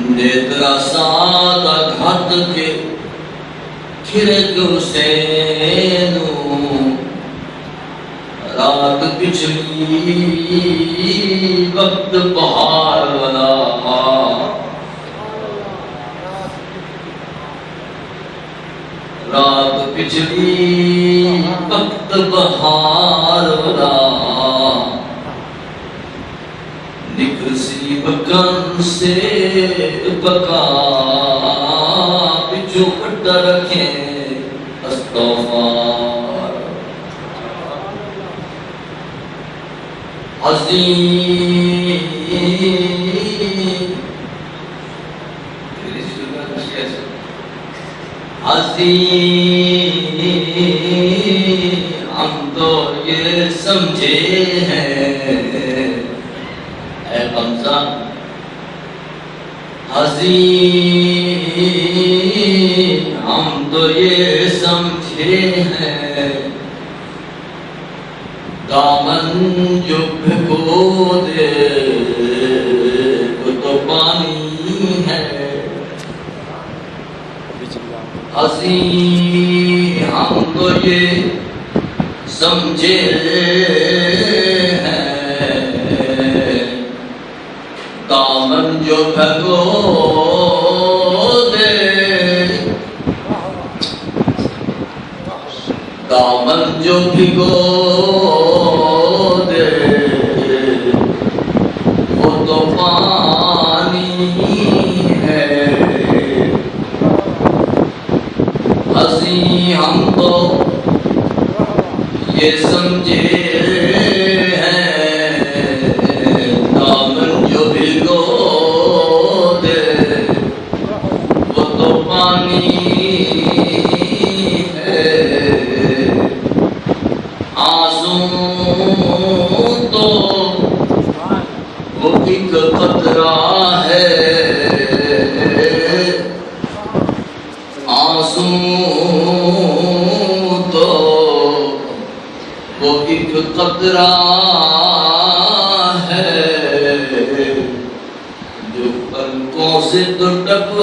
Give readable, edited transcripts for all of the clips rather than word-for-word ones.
نیترا سادہ گھات کے کھرگ سینو رات پچھلی وقت بہار والا رات پچھلی وقت بہار والا نکرسی بکن سے بکا پچھو پٹ رکھیں استغفار عظیم عظیم ہم تو یہ سمجھے ہیں اے غمزہ عظیم ہم تو یہ سمجھے ہیں دامن جو بھگو دے وہ تو پانی ہے عظیم ہم تو یہ سمجھے ہیں دامن جو بھگو دے دامن جو بھگو دے وہ تو پانی ہے عظیم ہم تو یہ سمجھے ہیں دامن جو بھگو دے وہ تو پانی ہے آنسو تو وہ ایک قطرہ ہے آنسو تو وہ ایک قطرہ ہے جو پلکوں سے تو ٹپ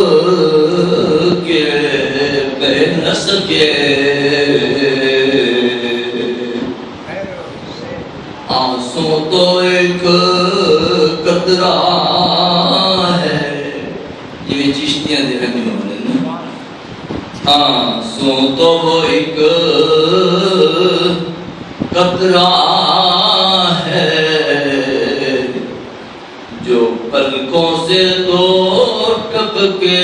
کے بہ نہ سکے آنسو تو ایک قطرہ ہے یہ چشتیاں دے رہے ہیں آنسو تو وہ ایک قطرہ ہے جو پلکوں سے تو ٹپ کے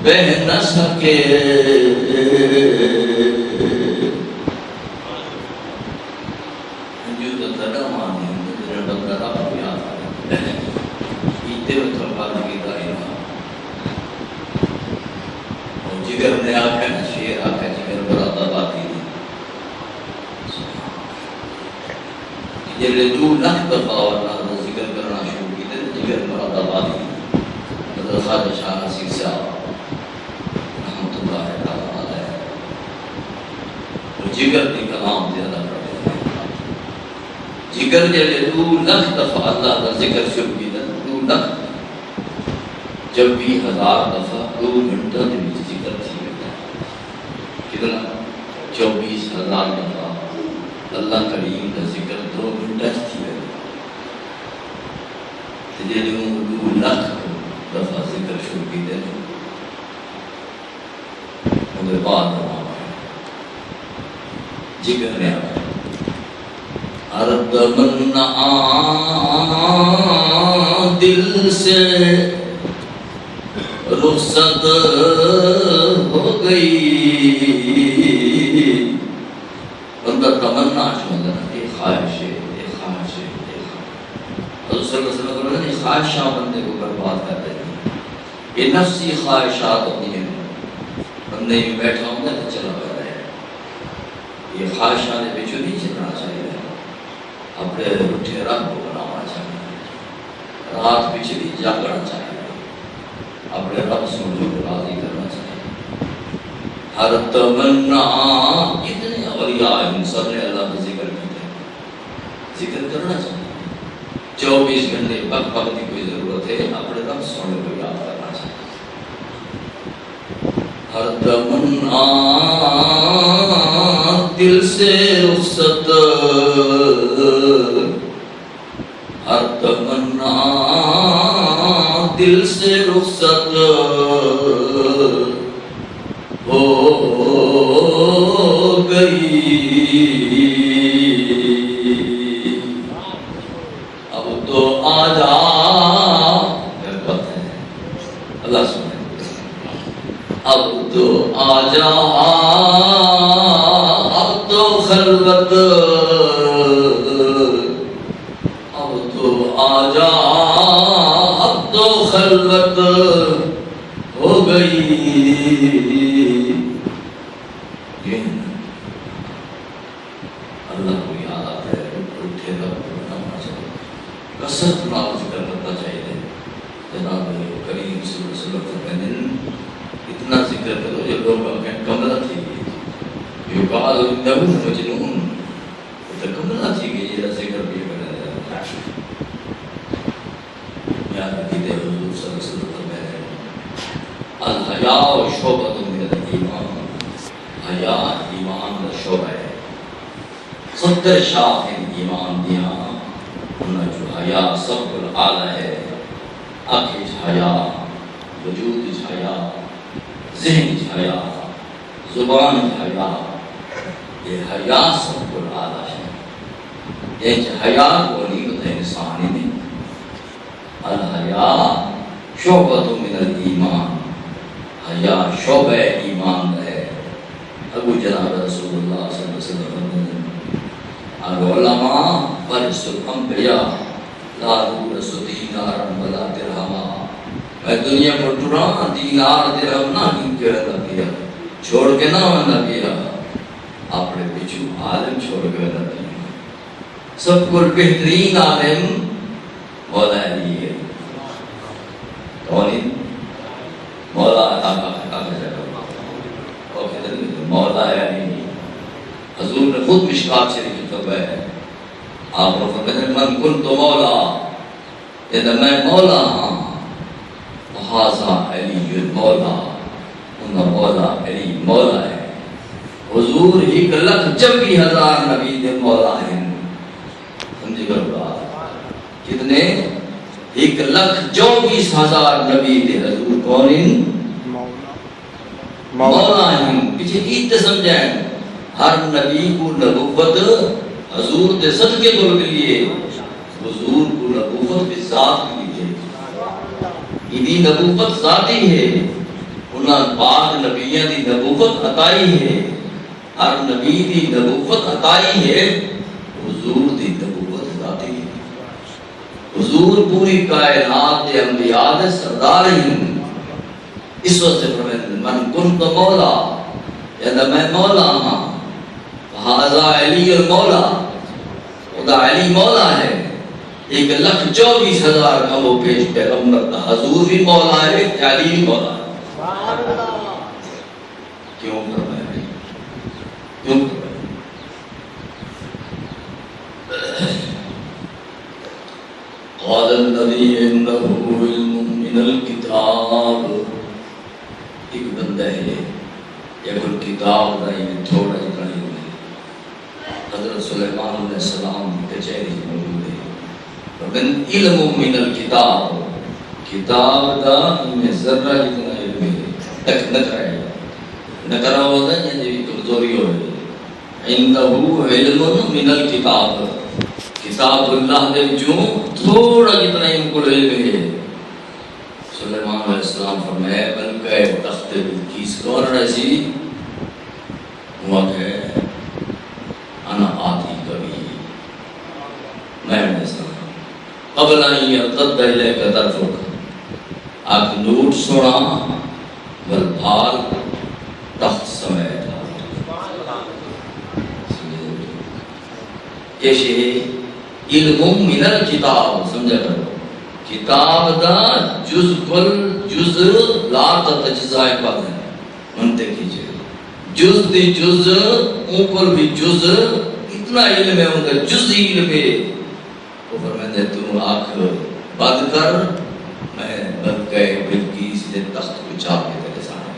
بہ نہ سکے جگر نے آکھا نا شیر آکھا جگر برادہ باتی جب لے دور نہ دفعہ ورنہ ذکر کرنا شروع کی تھے جگر برادہ باتی حضرت خواجہ شاہ نصیر صاحب رحمت اللہ تعالی علیہ وہ جگر نے کلام زیادہ پڑھتے ہیں جگر جب لے دور نہ دفعہ اللہ کا ذکر شروع کی تھے دور نہ جب بھی 1000 دفعہ 2 گھنٹہ دے بھی ذکر تھی کتنا 24,000 دفعہ اللہ کریم کا ذکر 2 گھنٹہ تھی تجھے جو 2 لاکھ دفعہ ذکر شروع کی دے مجھے بعد ذکر نے عرب من دل سے رخصت ہو گئی بندہ تمنا چاہتا ہے ایک خواہش ہے ایک خواہش ہے حضور صلی اللہ علیہ وسلم نے خواہشاں بندے کو برباد کر رہی ہیں یہ نفسی خواہشات ہوتی ہیں بندے میں بیٹھا ہوں تو چلا گیا ہے یہ خواہشاں نے بچو نہیں چلنا چاہیے اپنے اٹھے رب کو بنانا چاہیے رات پچھلی جاگنا چاہیے اپنے رب سمجھو کو راضی کرنا چاہیے ہر تمنا اتنے اولیاء ہیں سب نے اللہ کا ذکر کیا ذکر کرنا چاہیے 24 گھنٹے وقت کی کوئی ضرورت ہے اپنے رب سمجھو دل سے رخصت، ہر تمنا دل سے رخصت ہو گئی، اب تو آجا، اللہ سنے، اب تو آجا، اب تو خلوت، اب تو آجا، اب تو خلوت ہو گئی۔ اللہ کو یاد آتا ہے، اٹھے گا نماز کثرت نال ذکر کرنا چاہیے۔ جناب کریم صلی اللہ علیہ وسلم فرماتے ہیں اتنا ذکر کرو جو لوگ اپنے کمرہ تھی گئی، یقال انہ مجنون، تو کمرہ تھی گئی یہ ذکر بھی کرنا ہے۔ یاد رکھیے حضور صلی اللہ علیہ وسلم فرماتے ہیں الحیاء شعبۃ من الایمان، حیا ایمان کا شعبہ ہے۔ 70 شاخیں ایمان دیاں انہاں جو حیا سب کو اعلیٰ ہے، آنکھ حیا، وجود حیا، ذہن حیا، زبان حیا، یہ حیا سب کو اعلیٰ ہے۔ یہ حیا کو نہیں ہوتا انسانی نہیں، الحیا شعبۃ من الایمان، حیا شعبہ ایمان ہے۔ ابو جناب رسول اللہ صلی اللہ علیہ وسلم العلماء ورث الانبیاء لا نورث دینارا ولا درہما، میں دنیا کو ٹرا دینار درہم نہ کے رہتا پیا، چھوڑ کے نہ ہونا پیا، اپنے پیچھو عالم چھوڑ کے رہتا پیا۔ سب کو بہترین عالم مولا علی ہے۔ کون ہے؟ مولا مولا علی۔ حضور نے خود مشکات شریف میں ہے، آپ نے فرمایا من کنت مولا، یعنی میں مولا ہاں، فہذا علی مولا، انہا مولا علی مولا ہے۔ حضور 1,24,000 نبی دے مولا ہیں، سمجھے گا بات کتنے؟ 1,24,000 نبی دے حضور کون ہیں؟ مولا ہیں۔ پیچھے عید سمجھائیں، ہر نبی کو نبوت حضور دے صدقے کو ملیے، حضور کو نبوت بھی ذات ملیے، یہ نبوت ذاتی ہے، انہاں پاک نبیوں دی نبوت عطائی ہے، ہر نبی دی نبوت عطائی ہے، حضور دی نبوت ذاتی ہے۔ حضور پوری کائنات دے انبیاء دے سردار ہیں۔ اس وقت سے فرمائے من کنت مولا، یعنی میں مولا ہاں، فہذا علی المولا، خدا علی مولا ہے۔ 1,24,000 کا وہ پیش پیغمبر تھا، حضور بھی مولا ہے، علی بھی مولا ہے۔ کیوں فرمایا؟ کیوں فرمایا؟ قال الذی عنده علم من الکتاب، ایک بندہ ہے یا کوئی کتاب نہیں، تھوڑا ہی پڑھی ہوئی، حضرت سلیمان علیہ السلام کچہری موجود ہے، ومن علم من الکتاب، کتاب دا میں ذرہ جتنا علم ہے، تک نہ کرا ہوتا ہے یعنی کمزوری ہو رہی ہے۔ عندہ علم من الکتاب، کتاب اللہ دے جو تھوڑا جتنا ان کو علم ہے۔ سلیمان علیہ السلام فرمائے بلکہ تخت بلقیس کون رسی ہوا کہ انا آتی کبھی، میں قبل ان یرتد الیک طرفک، آپ نوٹ سوڑا بلبھال تخت سمیت یہ شہی علم من الکتاب، سمجھا کرو کتاب دا جز کل جز لا تتجزائے پاس ہے، منتے کیجئے جز دی جز اوپر بھی جز، اتنا علم ہے ان کا جزی علم ہے۔ وہ فرماتے ہیں تم آنکھ بند کر، میں بند گئے بلقیس دے تخت کو چاپ کے تیرے سامنے۔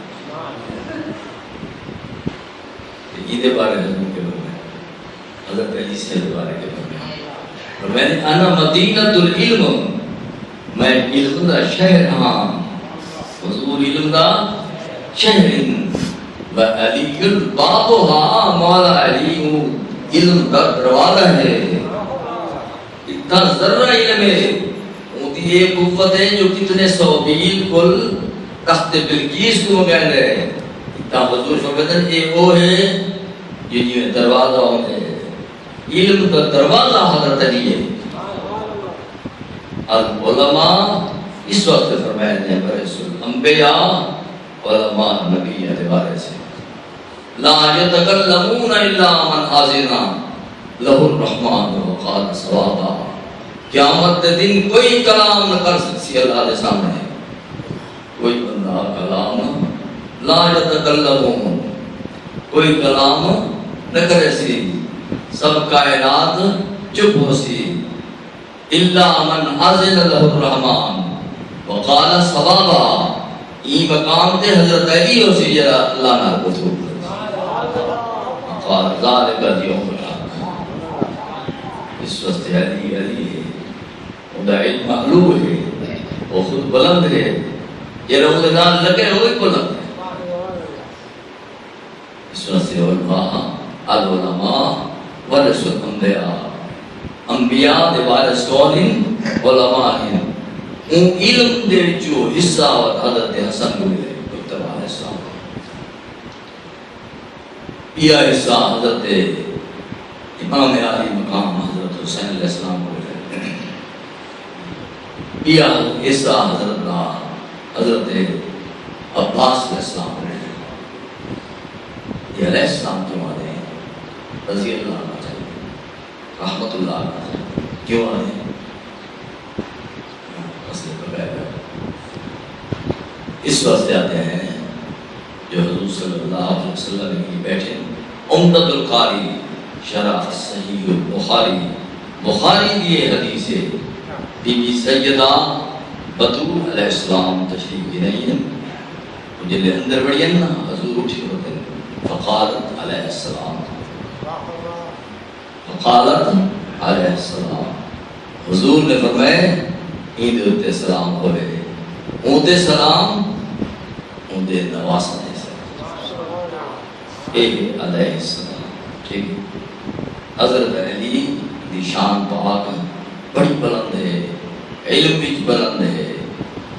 یہ بارے حضور کے بارے حضرت علی سے بارے کے بارے اور میں نے انا مدینۃ العلم میں علم دا شہر ہاں حضور علم دا شہر و علی البابها مولا علی علم دا دروازہ ہے اتنا ذرہ علم ہے اونتی ایک قوت ہے جو کتنے سو بیل کل تخت بلقیس کو مگین رہے اتنا حضور فرماتے ہیں ایک وہ ہے جنہیں دروازہ ہوتے ہیں علم کا دروازہ حضرت علی ہے العلماء اس وقت فرمائے ہیں برسول انبیاء علماء نبی اتبارے سے لا يتکلمون الا من آذنا لہ الرحمن وقال صوابا قیامت دن کوئی کلام نہ کر سکتی اللہ کے سامنے کوئی بندہ کلام لا يتکلمون کوئی کلام نہ کرے سی سب کائنات چپ ہو سی الا من اذن له الرحمن وقال صوابا یہ مقام تے حضرت علی ہو سی جڑا اللہ نال گفتگو قال ذلك اليوم الحق اس وقت علی ہے وہ علم معلوم ہے وہ خود بلند ہے یہ روز نال لگے ہوئے بلند ہے اس وقت علماء العلماء ورث الانبیاء انبیاء دے وارث کون ہیں علماء ہیں ان علم دے جو حصہ اور حضرت حسن ہوئے مکتبہ علیہ السلام یہ حصہ حضرت امام علی مقام حضرت حسین علیہ السلام ہوئے یہ حصہ حضرت عباس علیہ السلام ہوئے یہ علیہ السلام جو آنے رضی اللہ عنہ رحمت اللہ عنہ کیوں آنے اس واسطے آتے ہیں جو حضور صلی اللہ علیہ وسلم کی بیٹھے عمدۃ القاری شرح صحیح البخاری بخاری کی یہ حدیث ہے بی بی سیدہ بطول علیہ السلام تشریف کی نہیں ہے جلے اندر بڑی ہے نا حضور اٹھی ہوتے ہیں فقالت علیہ السلام فقالت علیہ السلام حضور نے فرمائے عید ہوتے سلام ہوئے اونتے سلام اونتے نواسہ دے سلام اے علیہ السلام ٹھیک ہے حضرت علی دی شان پاک بڑی بلند ہے علم بھی بلند ہے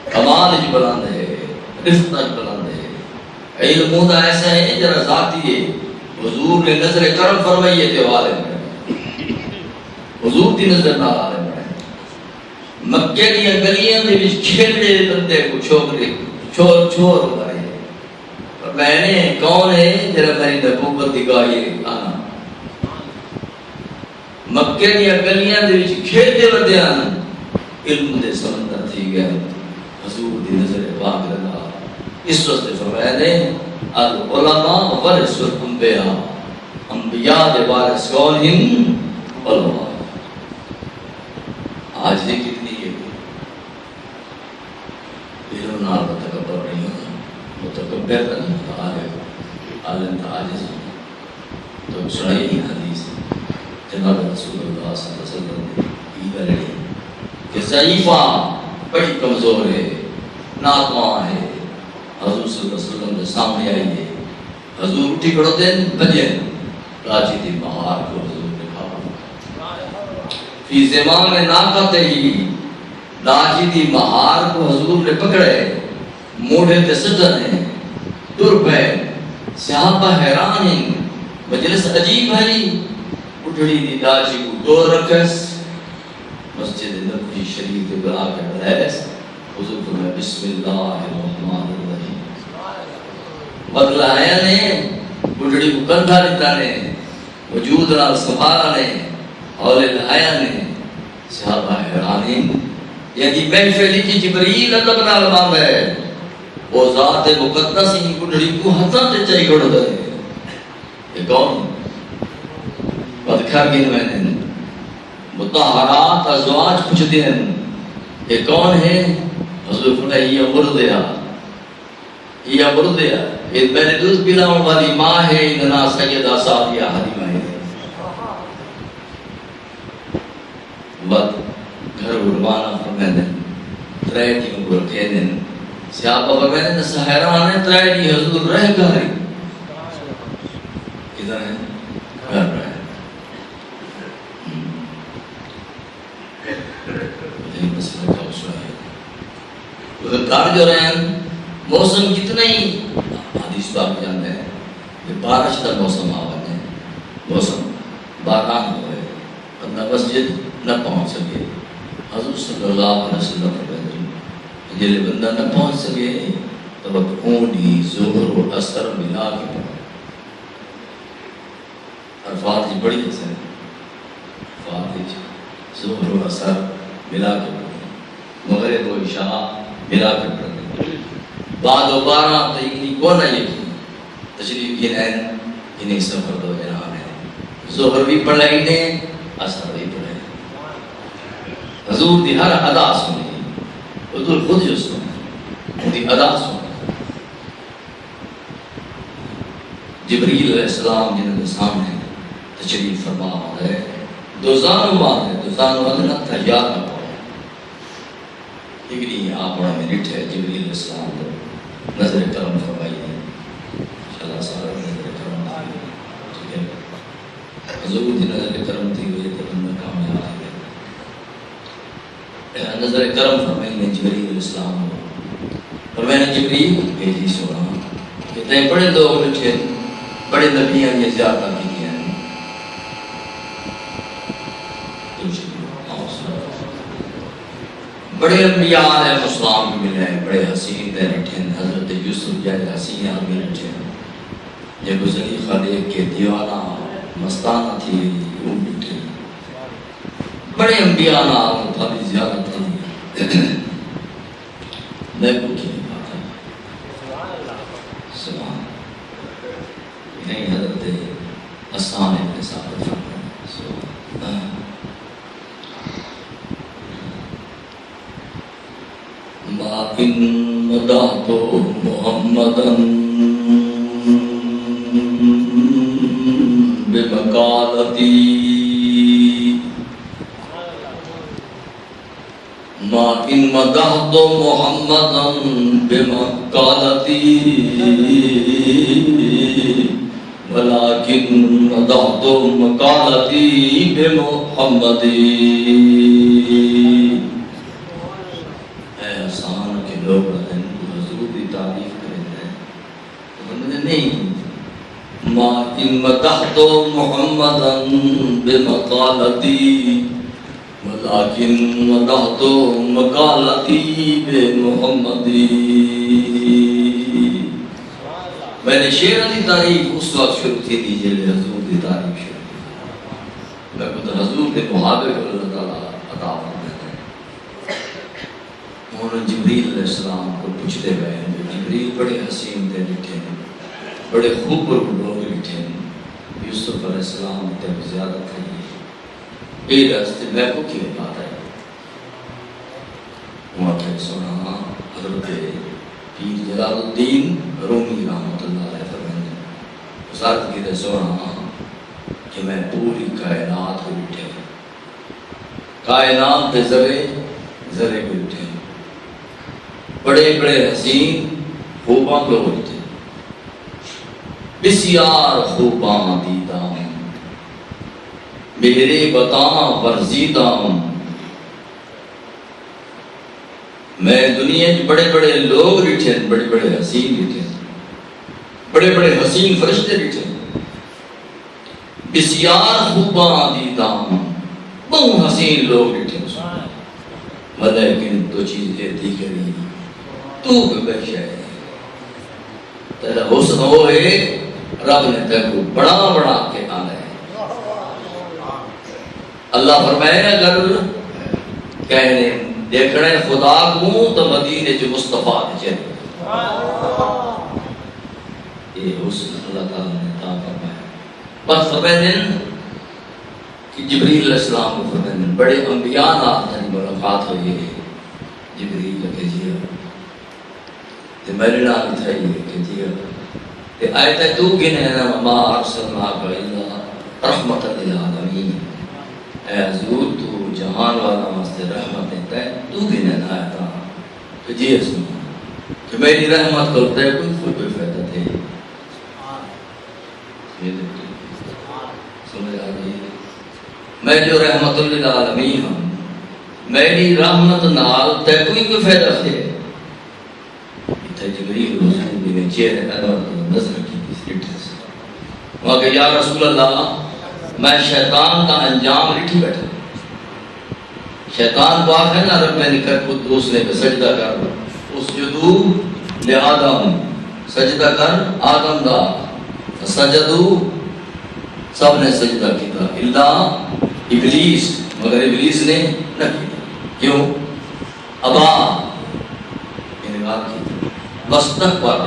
کمال بھی بلند ہے رفت بھی بلند ہے علم ہوتا ایسا ہے جرا ذاتی ہے حضور نے نظر کرم فرمائیے تھے والے میں حضور دی نظر نہ آ رہے ہیں مکے کی گلیاں دے وچ کھیلتے بندے کو چھوکرے چھوڑ ہو رہے ہیں اور میں نے کون ہے جرا میری نبوت دی گواہی آنا مکے کی گلیاں دے وچ کھیلتے بندے آنا علم دے سمندر تھی گئے حضور دی نظر پاک لگا اس وقت فرمایا نے العلماء ورث الانبیاء انبیاء دے وارث کون ہیں علماء آج یہ کتنی ہے علم نال متکبر نہیں ہونا متکبر کا نہیں عالم کا عاجز تو سنائی نہیں حدیث جناب رسول اللہ صلی اللہ علیہ وسلم نے یہ لڑی کہ ضعیفہ بڑی کمزور ہے ناتواں ہے حضور صلی اللہ علیہ وسلم نے سامنے آئی ہے حضور اٹھی کھڑو دین بجے راجی دی بہار کو حضور نے کھا فی زمان ناقت ہی راجی دی بہار کو حضور نے پکڑے موڑے تے سجن ہیں در پہ صحابہ حیران ہیں مجلس عجیب ہے اٹھڑی دی راجی کو دور رکھس مسجد نبوی شریف کے بلا کے بلیس حضور فرمائے بسم اللہ الرحمن الرحیم بدلا آیا نے اٹھڑی کو کندھا لیتا نے وجود نال سنبھالا نے حول الحیا نے صحابہ حیرانین یعنی محفلی کی جبریل ادب نال باندھ ہے وہ ذات مقدس ہی گڈڑی کو ہتھاں تے چائی کھڑ دے یہ کون بدکھر گن میں نے مطہرات ازواج پوچھتے ہیں یہ کون ہے حضور فرمایا یہ مردیا یہ میرے دودھ پلاؤں والی ماں ہے اتنا سیدہ سعدیہ حلیمہ ہے وقت گھر روانہ فرمیندے ترے ڈینہوں کو رکھے دن صحابہ فرمیندے حیران ہے ترے ڈینہں حضور رہ گھر کدھر ہے گھر رہے گھر جو رہے ہیں موسم جتنا ہی حدیث پاک جانتے ہیں کہ بارش کا موسم آواز ہے موسم باران ہوئے بندہ مسجد نہ پہنچ سکے حضور صلی اللہ علیہ وسلم جلے بندہ نہ پہنچ سکے تو وقت اونڈی ظہر و اثر ملا کے پڑھو عرفات جی بڑی حسن فاتح ظہر و اثر ملا کے پڑھو مغرب و عشاء ملا کے پڑھو بعد و بارہ تیکنی کون ہے یکی تشریف گنین انہیں سفر دو جنان ہے ظہر بھی پڑھائی نے اثر بھی پڑھائی حضور دی ہر ادا سنی حضور خود جو سنی دی ادا سنی جبریل علیہ السلام جنہوں نے سامنے تشریف فرما ہے دوزانو ماں ہے دوزانو ماں تحیات نہ پڑھا لیکن یہ آپ بڑا میں رٹ ہے جبریل علیہ السلام کو نظر کرم فرمائی ہے انشاءاللہ سارا نظر کرم ٹھیک ہے حضور دی نظر کرم تھی ہوئے کرم میں کامیاب ہے نظر کرم فرمائی نے جبریل علیہ السلام کو فرمائی نے جبریل بھیجی سونا کہ تین بڑے لوگ لٹھے بڑے نبیاں یہ زیادہ کی ہیں بڑے انبیاء علیہ السلام بھی ملے ہیں بڑے حسین دے لٹھے حضرت یوسف جائے حسین آدمی لٹھے یہ گزری خلیق کے دیوانہ مستانہ تھی وہ لٹھے بڑے انبیاء نام تھا بھی زیادہ تھی میں کو کی بات ہے سبحان نہیں حضرت حسان ابن ثابت سبحان ما إن مدحت محمدا بمقالتي ما إن مدحت محمدا بمقالتي ولكن مدحت مقالتي بمحمد لوگ حضور کی تعریف کرتے ہیں نہیں ما ان مدحت محمدا بمقالتی ولكن مدحت مقالتی بمحمدی میں نے شعر کی تعریف اس وقت شروع کی تھی جب حضور کی تعریف شروع کی میں خود حضور کے محابے کو اللہ تعالیٰ عطا فرماتا ہے انہوں جبریل علیہ السلام کو پوچھتے گئے ہیں جبریل بڑے حسین تھے لٹھے ہیں بڑے خوب لوگ لٹھے ہیں یوسف علیہ السلام تک زیادہ تھے یہ راستے میں کو کیوں بات ہے وہاں کہ سونا حضرت پیر جلال الدین رومی رحمۃ اللہ علیہ فرمائیں وزارت کی دے سونا کہ میں پوری کائنات کو لٹھے کائنات دے ذرے ذرے کو لٹھے بڑے بڑے حسین خوباں کو ہوتے بسیار خوباں دیداں میرے بتاں ورزیداں میں دنیا میں بڑے بڑے لوگ لٹھے بڑے بڑے حسین لٹھے بڑے بڑے حسین فرشتے لٹھے بسیار خوباں دیداں بہت حسین لوگ لٹھے لیکن دو چیزیں دیگری تو بے شے تیرا حسن ہوئے رب نے تیرے کو بڑا بڑا کے آنا ہے اللہ فرمائے اگر کہنے دیکھنے خدا کو تو مدینے جو مصطفیٰ دے چلے یہ حسن اللہ تعالیٰ نے عطا فرمایا بس فرمائے کہ جبریل علیہ السلام کو فرمائے بڑے انبیاء نے ملاقات ہوئی ہے جبریل کہے جی میرے نام تھا یہ کہ جی آیت تو گنے نا ما ارسلناک الا رحمت للعالمین، اے حضور تو جہان والا واسطے رحمت ہے، تو گنے نا آیت تو جی سنو کہ میری رحمت کرتا ہے کوئی فائدہ تھے سمجھ آ رہی ہے؟ میں جو رحمت للعالمین ہوں، میری رحمت نال تے کوئی فائدہ تھے جبریل رسول نے چہرے انور نظر کی وہاں کہ یا رسول اللہ میں شیطان کا انجام لکھی بیٹھا، شیطان کو آخر نا رب میں نکر خود دوسرے پہ سجدہ کر اسجدو لآدم، سجدہ کر آدم دا، سجدو سب نے سجدہ کیا اللہ ابلیس، مگر ابلیس نے نہ کیا، کیوں؟ ابا انکار کی، مستکبر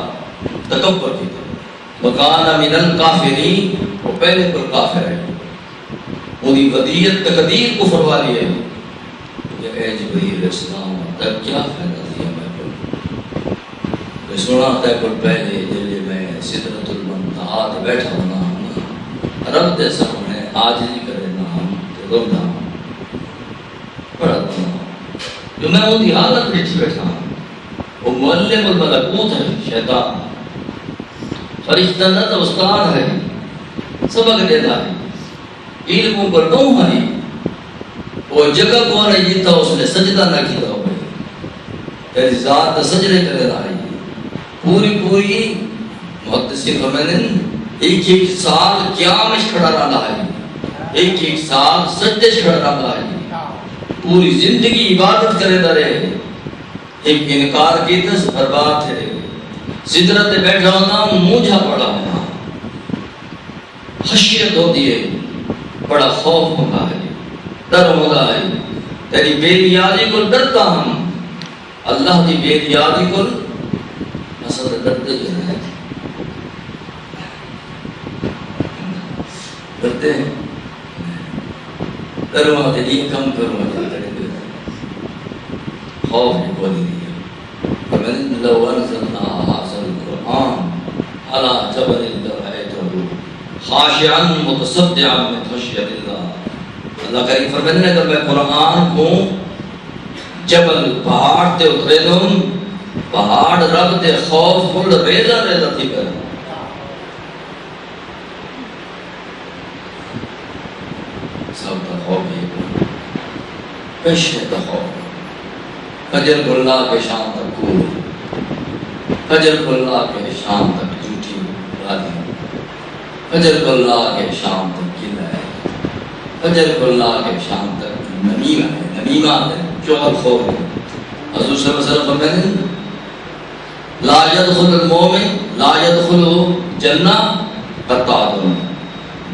تکبر کی، وکان من الکافرین، وہ پہلے پر کافر ہے، وہی ودیت تقدیر کفر والی ہے، کہ اے جبریل علیہ السلام تب کیا فائدہ دیا میں کو سنا تے پر پہلے جلے میں سدرۃ المنتہا تے بیٹھا ہونا رب دے سامنے عاجزی کرے نا ہم رونا بڑا جو میں وہ دی حالت بیٹھی بیٹھا ہوں، وہ معلم الملکوت ہے شیطان، فرشتہ نہ تو استاد ہے، سبق دیتا ہے، علموں پر نو ہے، وہ جگہ کو نہیں جیتا اس نے سجدہ نہ کیتا ہو بھائی، تیری ذات سجدے کرے رہا ہے، پوری محدثین فرمائیں ایک سال قیام کھڑا رہا ہے، ایک سال سجدے کھڑا رہا ہے، پوری زندگی عبادت کرے رہے، ایک انکار کی تس برباد ہے، سدرت بیٹھا ہونا موجھا پڑا ہونا، خشیت ہوتی ہے، بڑا خوف ہوتا ہے، ڈر ہوتا ہے، تیری بے نیازی کو ڈرتا ہم، اللہ کی بے نیازی کو اصل ڈرتے جو ہے، ڈرتے ہیں، ڈروا تے یہ کم کروا تے خوف نہیں بولی نہیں ہے، فمن لو انزلنا هذا القرآن على جبل لرأيته خاشعا متصدعا من خشية الله، اللہ کریم فرماتے ہیں اگر میں قرآن کو جبل پہاڑ تے اترے دوں، پہاڑ رب دے خوف کل ریزہ ریزہ تھی کر سب تا خوف ہے، پیشے تا خوف، فجر کو اللہ کے شام تک کول، فجر کو اللہ کے شام تک جھوٹی راضی، فجر کو اللہ کے شام تک قلعہ ہے، فجر کو اللہ کے شام تک نمیمہ ہے، نمیمہ ہے چغل خور ہے، حضور صلی اللہ علیہ وسلم فرماتے ہیں لا يدخل المومن لا يدخل جنہ قطعاتن،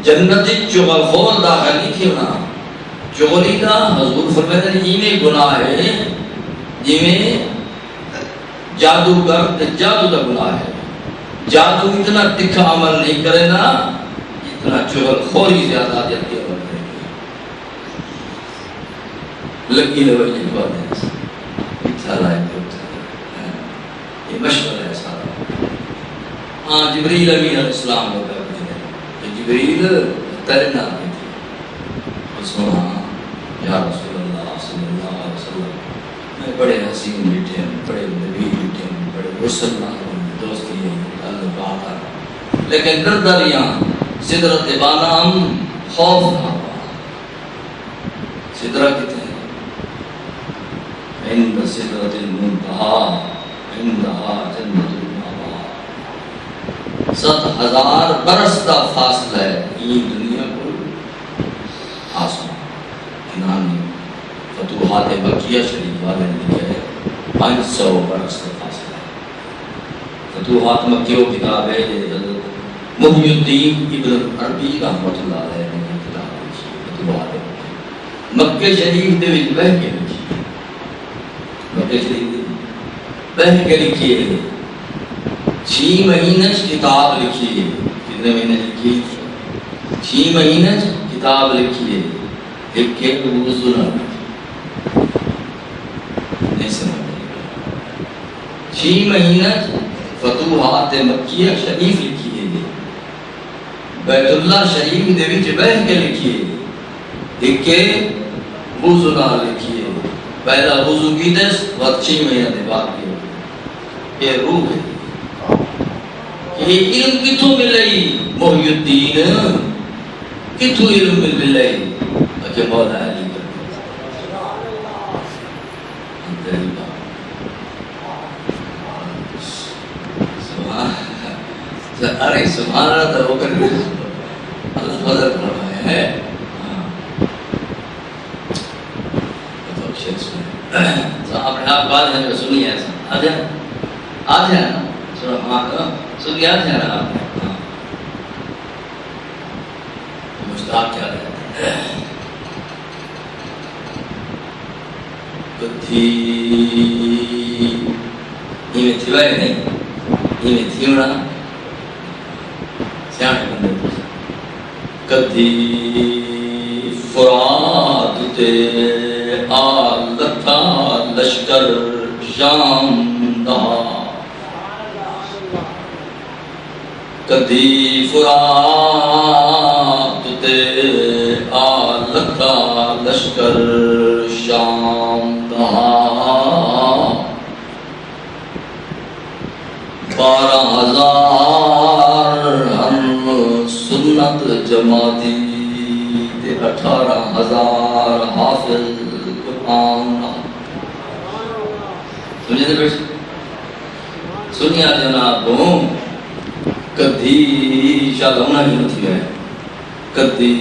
جنتی چغل خور داخل نہیں کیوں نہ، چغلی دا حضور فرماتے ہیں یہ میں گناہ ہے جی میں جادوگر جادو دا گناہ ہے، جادو اتنا تکھا عمل نہیں کرے نا اتنا چغل خوری زیادہ جاتی عمل کرے گی، لگی لوئی کی بات ہے، اتھا لائے یہ مشورہ ہے سارا۔ ہاں جبریل امین علیہ السلام نے کہا کہ جبریل ترنا کی تھی، اور سنا یا رسول اللہ صلی اللہ علیہ وسلم میں بڑے حسین بیٹھے ہیں، بڑے نبی بیٹھے ہیں، بڑے رسول دوستی ہیں اللہ تعالیٰ، لیکن دردریاں سدرت بانا ہم خوف نہ ہوا، سدرہ کتنے ہیں عند سدرت المنتہا عندہا جنت المأویٰ، 7,000 برس کا فاصلہ ہے یہ دنیا کو آسمان انان نے فتوحات مکیہ شریف والے نے لکھا ہے 500 برس کا فاصلہ ہے، فتوحات مکیہ کتاب ہے حضرت محی الدین ابن عربی رحمۃ اللہ علیہ نے کتاب لکھی فتوحات مکہ شریف دے وچ بہ کے لکھی، مکہ شریف بہ کے لکھی ہے، 6 مہینے کتاب لکھی ہے، کتنے مہینے لکھی؟ 6 مہینے کتاب لکھی ہے، ایک کے وضو نہ نہیں سمجھ 6 مہینے فتوحات مکیہ شریف لکھی ہے، بیت اللہ شریف دے وچ بیٹھ کے لکھیے لکھے وضو نال لکھیے پہلا وضو کیتے وقت 6 مہینے دے بعد کی یہ روح ہے یہ علم کتوں ملئی محی الدین کتوں علم ملئی کہ مولا علی ارے سبحان اللہ تو ہو کر اللہ فضل فرمایا ہے آپ نے آپ بات ہے سنی ہے آج ہے نا سنی آج ہے نا آپ مشتاق کیا رہتے ہیں کدھی یہ تھی بھائی نہیں یہ تھی ہونا سیانے بندے کدھی فرات تے آلتا لشکر شام دا کدھی فرات تے آلتا لشکر شام دا 12,000 ہم سنت جماعتی 18,000 حافظ قرآن سنیے بیٹھ سنیا جناب کدھی شاگمنا ہی ہوتی ہے کدھی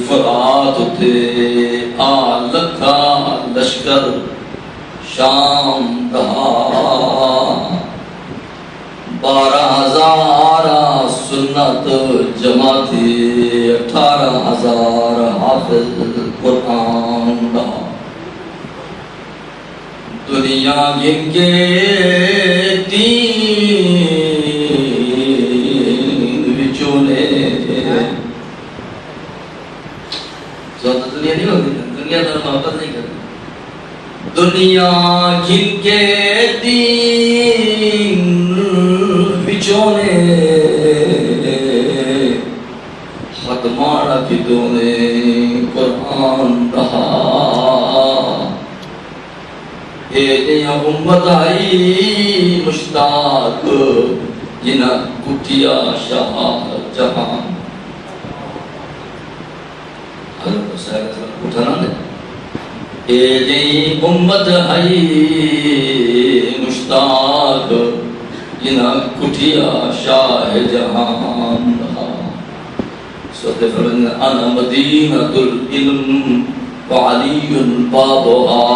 فرات تے آلکھا لشکر شام دہا 12,000 سنت جماعتی 18,000 حافظ قرآن دا دنیا گن کے دین وچوں نے دنیا نہیں ہوتی دنیا تو محبت نہیں کرتی دنیا گن کے دین وچوں نے ختمانا کتوں نے قرآن رہا یہ امت آئی مشتاق جنہ کٹیا شاہ جہان حضرت حسین اٹھانا دے یہ امت آئی مشتاق جنہ کٹیا شاہ جہان رہا سورۃ فرمایا انا مدینۃ العلم وعلی بابها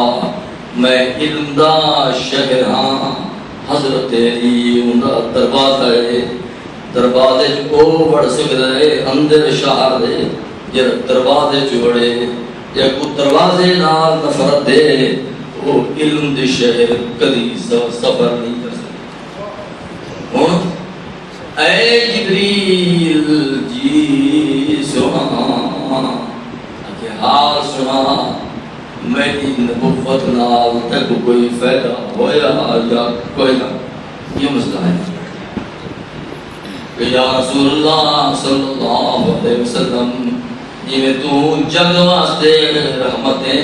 میں علم دا شہر ہاں حضرت علی دا دروازہ ہے دروازے کو وڑ سکدا ہے اندر شہر دے جے دروازے چوڑے یا کو دروازے نال نفرت دے وہ علم دے شہر کدی سفر نہیں کر سکتا اے جبریل جی سنا کہ حال سنا میری نبوت نال تک کوئی فائدہ ہویا یا کوئی نہ یہ مسئلہ ہے کہ یا رسول اللہ صلی اللہ علیہ وسلم یہ تو جگ واسطے رحمتیں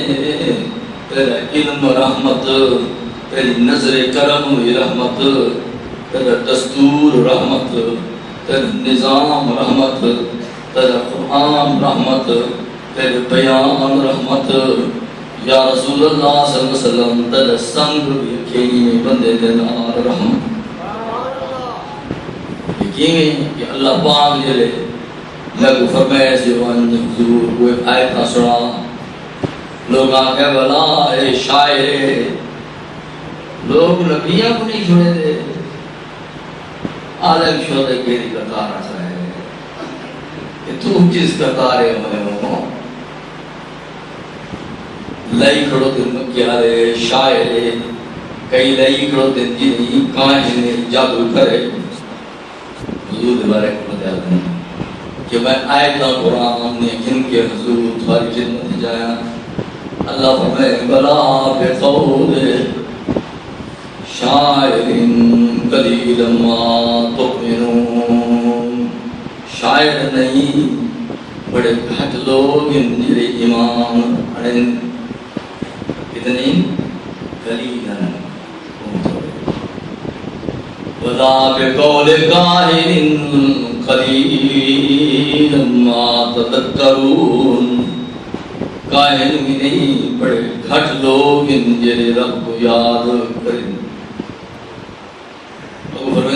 تیرا علم رحمت تیری نظر کرم رحمت تیرا دستور رحمت تیرا نظام رحمت تیرا قرآن رحمت تیرے بیان رحمت یا رسول اللہ صلی اللہ علیہ وسلم تیرا سنگ یقینی بندے دینار رحمت یقینی کہ اللہ پاک جلے لگو فرمائے سیوان حضور کوئی آیت نہ سنا لوگ آگے بلا اے شاعر لوگ نبیاں کو نہیں چھوڑے دے آدھے شودے کیری قطار آسا ہے کہ تو کس قطارے ہوئے ہو لئی کھڑو دن مکیارے شاعرے کئی لئی کھڑو دن جنہی کائنے جادو کرے حضور بارے کو بتایا دیں کہ میں آیت قرآن نے جن کے حضور تھواری خدمت جایا اللہ فرمائے بلا بقول شاعر قلیلا ما تؤمنون شاعر شاعر نہیں بڑے گھٹ لوگ جڑے ایمان پڑھن کتنے قلیلاً وَذَا بِقَوْلِ قَائِلٍ قَلِيلًا مَا تَذَكَّرُونَ کاہن بھی نہیں بڑے گھٹ لوگ جڑے رب کو یاد کریں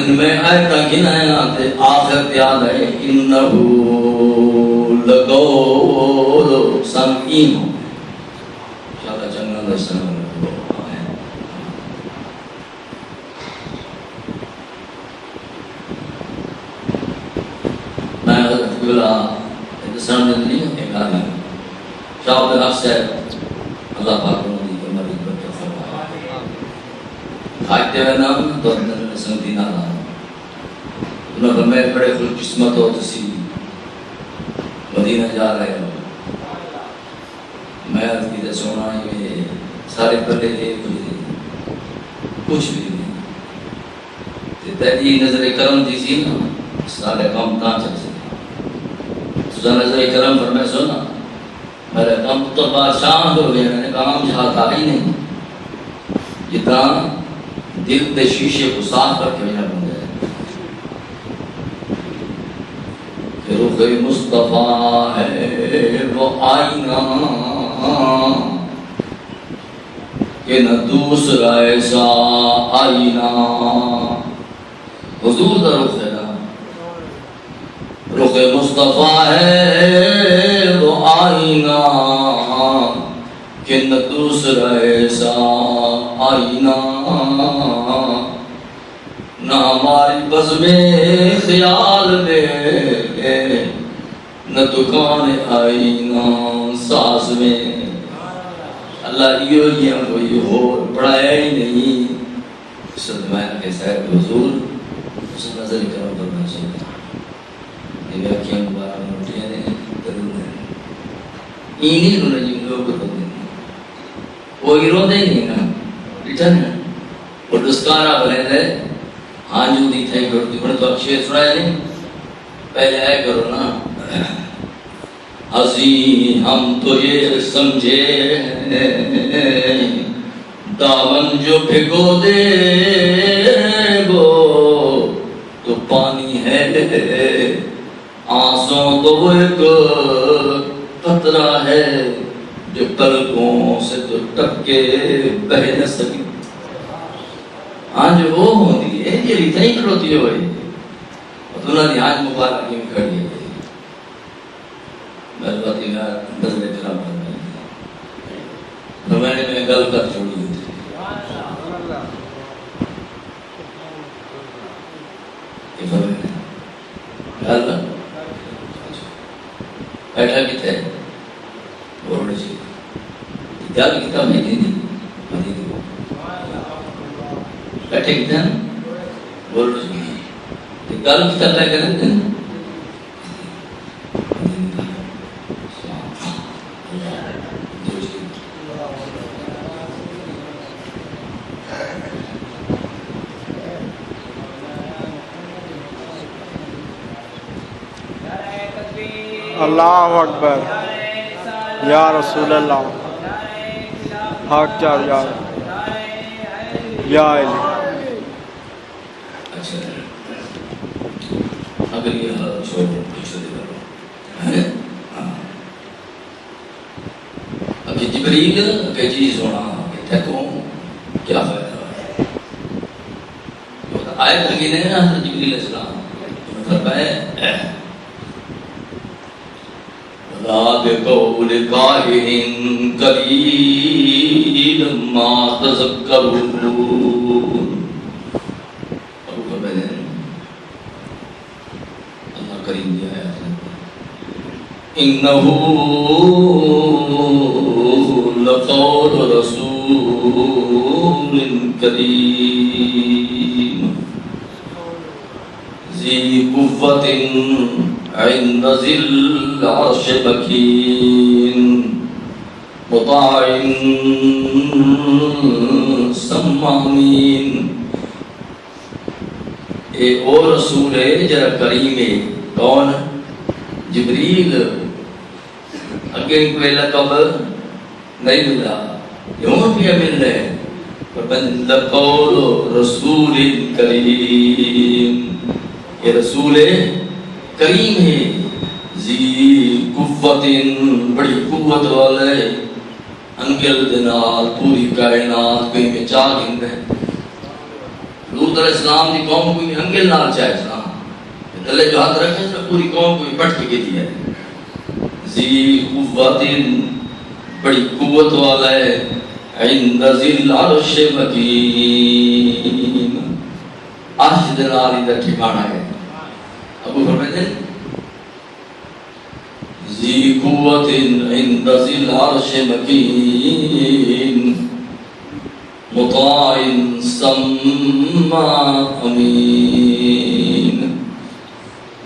میں آیتاں گنایا تے آخر یاد ہے انہو لقول سمعین انشاءاللہ چنگا دسنا میں حضرت قبلہ ہندوستان میں نہیں ہوتے گانا شاہ عبد الحق صاحب اللہ پاک نے کی مریض برکت فرمائے کھاتے ہوئے نام تو اندر سنگتی نہ رہا انہوں نے میں بڑے خوش قسمت ہو تسی مدینہ جا رہے ہو میں عرض کی سونا یہ سارے پلے لے کچھ بھی نہیں تیری نظر کرم دی سی نا سارے کام تاں چل سکے سزا نظر کرم فرمائے سونا میرے کام تو بادشاہ ہو گیا میں نے کام چاہتا ہی نہیں جتنا دل دے شیشے کو صاف کر کے میرا بن جائے کہ رخ مصطفیٰ ہے وہ آئینہ کہ نہ دوسرا ایسا آئینہ حضور دا رخ ہے نا رخ مصطفیٰ ہے وہ آئینہ کہ نہ دوسرا ایسا آئینہ نہ ہماری بزم خیال میں نہ دکان آئینہ ساز میں اللہ یہ ہم کو یہ ہو پڑھایا ہی نہیں صدمائن کے صاحب حضور اس نظر کرم کرنا چاہیے یہ اکھیاں مبارک نوٹیاں نے ضرور ہے اینی رونا جن لوگ کو دیں وہ ہیرو دے نہیں نا ریٹن ہے اور دسکارا بنے دے ہاں جو دی تھائی کرتی بڑے تو اکشے سنائے نہیں پہلے آئے کرو نا عظیم ہم تو یہ سمجھے دامن جو بھگو دے گو تو پانی ہے آنسوں تو وہ ایک قطرہ ہے جو پلکوں سے تو ٹپ کے بہ نہ سکی آج وہ ہوتی ہے یہ ریتہ ہی کھڑوتی ہے وہی اور تو نہ آج مبارک میں کھڑی ہے محبتی میں نظر کرام کرنا ہے رمائنے میں گل کر چھوڑی ہوئی تھی یہ فرمائے گل کر بیٹھا کتے بولنے چاہیے کتاب کتاب نہیں دی بیٹھے کتے ہیں بولنے چاہیے گل کتاب لائے کریں گے اللہ اکبر یا رسول اللہ حق چار یا علی اچھا اگر یہ چھوڑ پیچھے دے کرو اب جبریل کہ چیز ہونا کہ تھے کیا فائدہ ہے آیت لگی نہیں نا حضرت جبریل علیہ السلام فرمائے وَلَا بِقَوْلِ قَائِلٍ قَلِيلًا مَا تَذَكَّرُونَ ابو فرمائے اللہ کریم دیا ہے إِنَّهُ لَقَوْلُ رَسُولٍ كَرِيمٍ ذِي قُوَّةٍ عند ذي العرش مكين مطاع ثم امين ایک اور رسول ہے جرا کریم ہے کون جبریل اگے کوئی لقب نہیں ملا، یوں بھی مل رہے فَمَنْ لَقَوْلُ رَسُولٍ کریم، یہ رسول کریم ہے، ذی قوت، بڑی قوت والے، انگل دنال پوری کائنات کوئی میں چاہ گند ہے۔ لوط علیہ السلام دی قوم کوئی انگل نال چاہے اسلام تلے جو ہاتھ رکھے سے پوری قوم کوئی پٹ کے دی ہے۔ ذی قوت، بڑی قوت والا ہے، عند ذی العرش مکین، عرش دنال ادھر ٹھکانا ہے۔ ابو فرمائے ہیں ذی قوت عند ذی العرش مکین، مطاع ثم امین،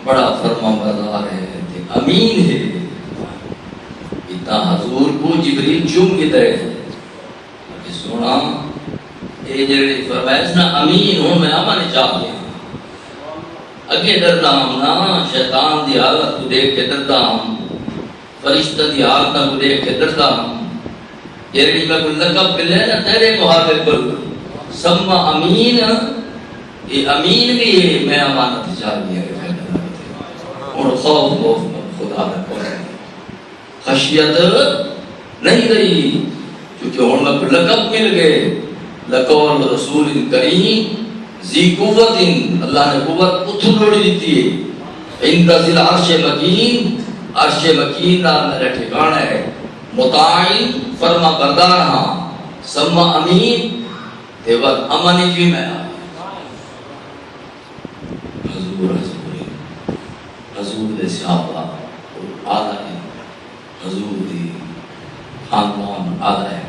بڑا فرما بردار ہے، امین ہے۔ اتنا حضور کو جبریل چوم کی طرح ہے کہ سونا اے جڑے فرمائش نا امین ہوں میں امن چاہ گیا، اگے ڈردا ہوں نا شیطان دی حالت کو دیکھ کے ڈردا ہوں، فرشتہ دی حالت کو دیکھ کے ڈردا ہوں، جیڑی میں کوئی لقب ملے نا تیرے محافظ پر سما امین، یہ امین بھی ہے، میں امانت چاہ گیا اور خوف خدا نہ کوئی خشیت نہیں رہی، کیونکہ ہوں میں کوئی لقب مل گئے، لقول رسول کریم ذی قوت، اللہ نے قوت اتھو لوڑی دیتی ہے، عند ذی العرش مکین، عرش مکین نام میرا ٹھکانہ ہے، مطاع فرما بردار ہاں، سما امین دیور امانی کی میں حضور حضور دے صحابہ آدھا ہے، حضور دی خاندان آدھا ہے،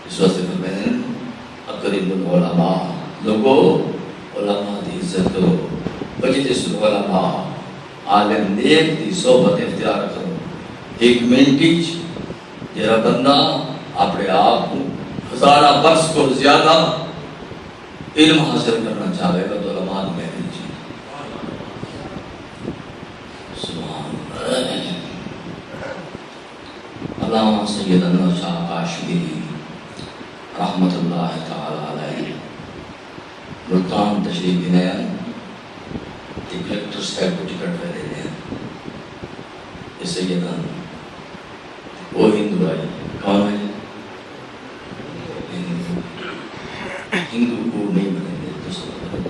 اس وقت فرمائے اقرب العلماء، لوگو علماء دی عزت کرو، بجلس العلماء، عالم نیک دی صحبت اختیار کرو۔ ایک منٹیج جرا بندہ اپنے آپ کو ہزارہ برس کو زیادہ علم حاصل کرنا چاہے گا تو علماء میں دیجیے۔ سبحان اللہ۔ علامہ سیدنا شاہ کاشمیری رحمت اللہ تعالی علیہ ملتان تشریف لے ہیں، ایک کلیکٹر صاحب کو ٹکٹ پہ دے دیں، اس سیدنا وہ ہندو آئی، کون ہے؟ ہندو کو نہیں بنے دے تو سب بنے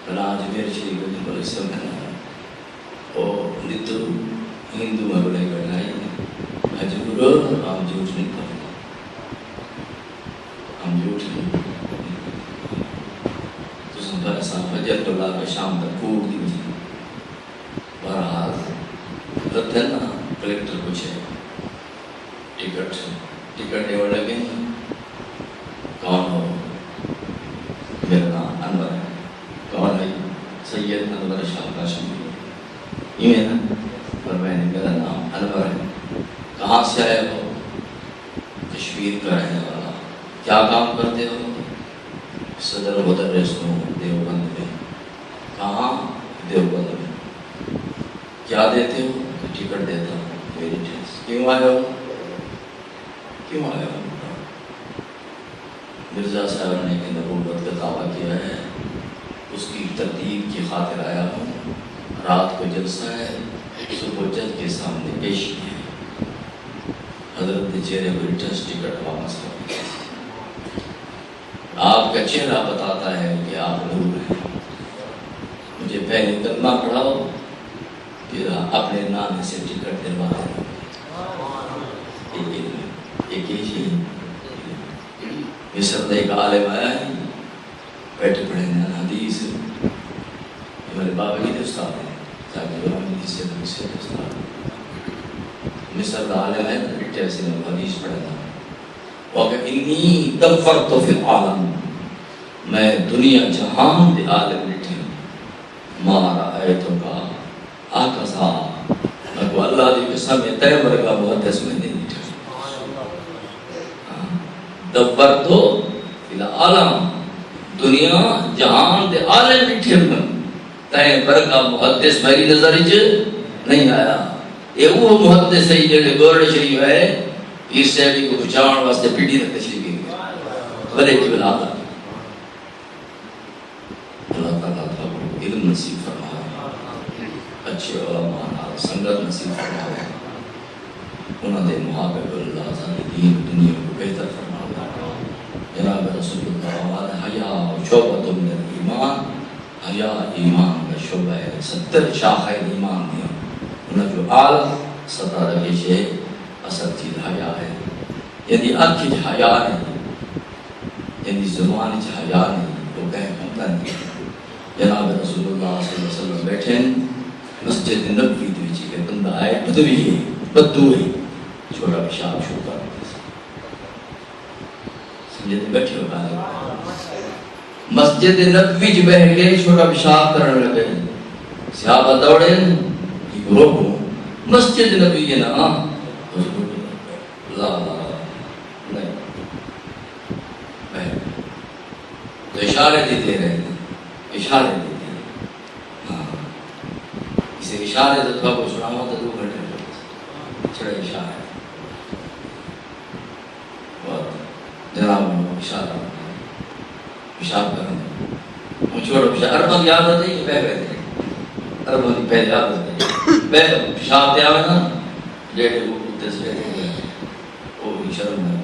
بنا آج میرے شریف کو جن پر اس سے بنا ہے اور نتو ہندو میں بڑے گئے آئی حجور ہم جھوٹ نہیں کریں، ہم جھوٹ نہیں تو سنبھر ایسا فجر تو لا کے شام تک کوڑ دیجیے۔ بہرحال رت ہے نا کلیکٹر کچھ ہے، ٹکٹ دیوڑ لگے، کون ہو؟ میرا نام انور ہے، کون ہے؟ سید انور شاہ کاشمیری، یہ ہے نا؟ پر میں نے میرا نام انور ہے، کہاں سے آئے ہو؟ کشمیر کا رہنے والا، کیا کام کرتے ہو؟ صدر مدرس ہوں دیوبند میں، کہاں؟ دیوبند میں، کیا دیتے ہو؟ ٹکٹ دیتا ہوں، میری ٹیکس، کیوں آئے ہو؟ کیوں آئے ہو؟ مرزا صاحب نے کہ نبوت کا دعویٰ کیا ہے، اس کی ترتیب کی خاطر آیا ہوں، رات کو جلسہ ہے، صبح جج کے سامنے پیش ہے، حضرت نے چہرے کو ریٹرنس ٹکٹ واپس کر، آپ کا چہرہ بتاتا ہے کہ آپ نور ہیں، مجھے پہلے کلمہ پڑھاؤ پھر اپنے نام سے ٹکٹ دلوا دیں۔ ایک ہی چیز مصر ایک عالم آیا ہے، بیٹھے پڑھے ہیں حدیث، ہمارے بابا کی استاد ہیں، مصر عالم ہے، جیسے حدیث پڑھنا، وہ کہ انی دفرت فی العالم، میں دنیا جہان دے عالم لٹھے مارا ایتوں کا آقا میں کو اللہ دی قسم تے مرگا محدث میں نہیں لٹھے دفرتو فی العالم، دنیا جہان دے عالم لٹھے تائیں برکا محدث میری نظر وچ نہیں آیا. یہ وہ محدث ہے جڑے گورڑ شریف ہے پیر صاحب کو بچاؤن واسطے پیڑھی تک تشریف گئے بڑے کی ولادت. اللہ تعالیٰ کو علم نصیب فرمائے, اچھے علماء نال سنگت نصیب فرمائے, انہوں نے محابب اللہ تعالی دین دنیا کو بہتر فرمائے. جناب رسول اللہ علیہ حیا شعبۃ من الایمان, حیا ایمان کا شعبہ ہے, 70 شاخیں ایمان دیا. انہوں جو آل 17 رکھے اصل چیز حیا ہے, یعنی اکھ چ حیا نہیں, یعنی زبان چ حیا نہیں, وہ کہیں کمتا نہیں. جناب رسول اللہ صلی اللہ علیہ وسلم بیٹھے مسجد نبوی وچ کہ بندہ آئے بدوی ہے, بدو ہے, چھوٹا پیشاب شروع کر دیا. سمجھے بیٹھے ہو گا مسجد نبوی چ بیٹھ کے چھوٹا پیشاب کرنے لگے. صحابہ دوڑے روکو, مسجد نبی ہے نا, لا نہیں تو اشارے دیتے رہے, اشارے دیتے رہے. ہاں اسے اشارے تو تھوڑا کو سناؤ تو 2 گھنٹے چھڑے اشارے. جناب اشارہ پیشاب کرنا چھوڑو پیشاب. اربن یاد ہوتے ہی بہ گئے تھے, اربن کی پہلے یاد ہوتے پیشاب دیا نا ڈیڑھ وہ کتے سے وہ شرم ہے.